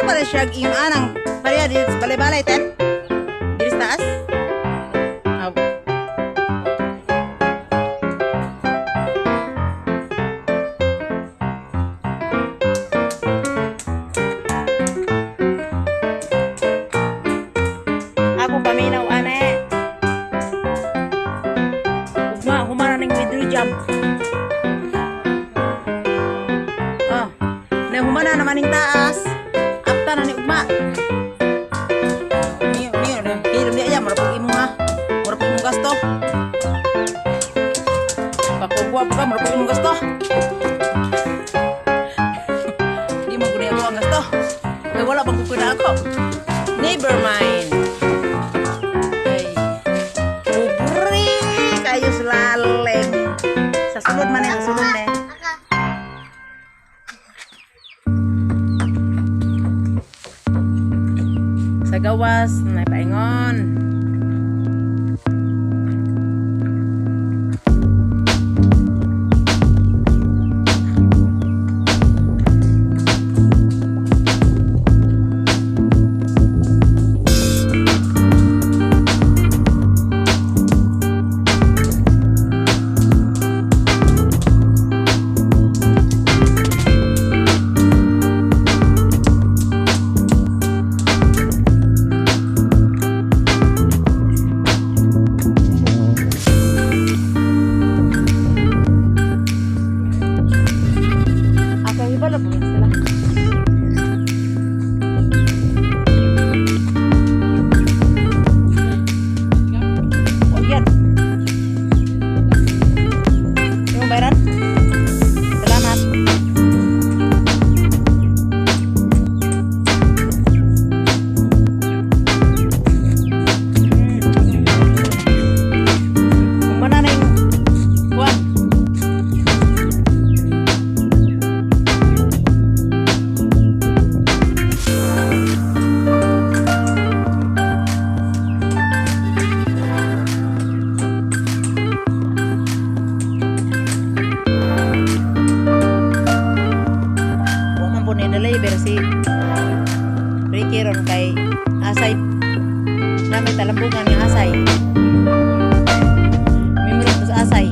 pala siya imanang pareha dito sa balay-balay, ten? Dito sa taas? Oh. Ako paminaw, ane. Humana ng withdraw jump. Oh. Na humana naman ng taas. Apta na ni ugma. Niyo, hilom niya ayan. Marapag imo ha. Marapag imo gasto. Pakugwa pa ka, marapag imo gasto. Hindi mo guna ako ang gasto. Kaya wala pang kukuna ako. Never mind. Laling sa sulod man sa sulod ne. Sa gawas na paingon. Wala po sila. Oh, yan. Yung bayaran? Salamat. Kumana na yung buwan. Versi Ricky ron kay asay namin talambungan ng asay mimurot sa asay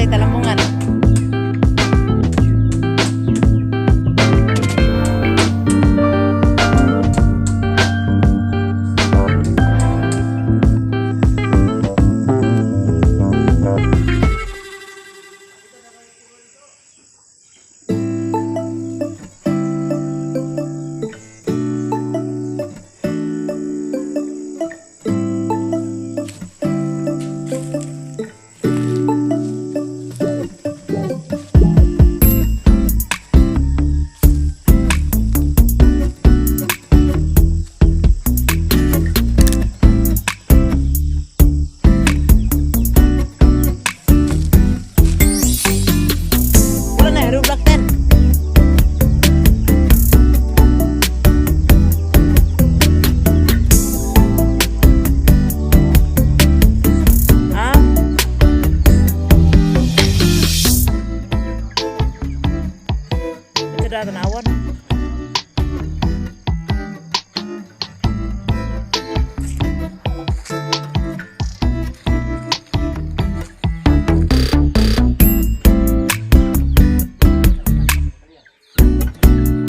talambungan tanawan.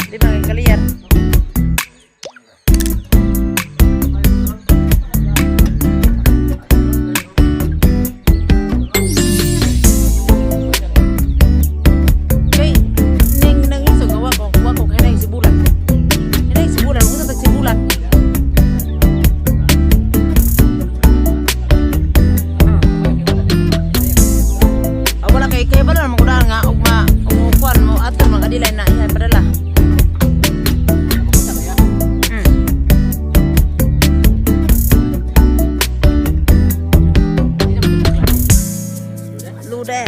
Di ba kay kaliyar? Kaya ba naman magudaan nga umukuan mo at mag-adilay na ihay padala. Lude.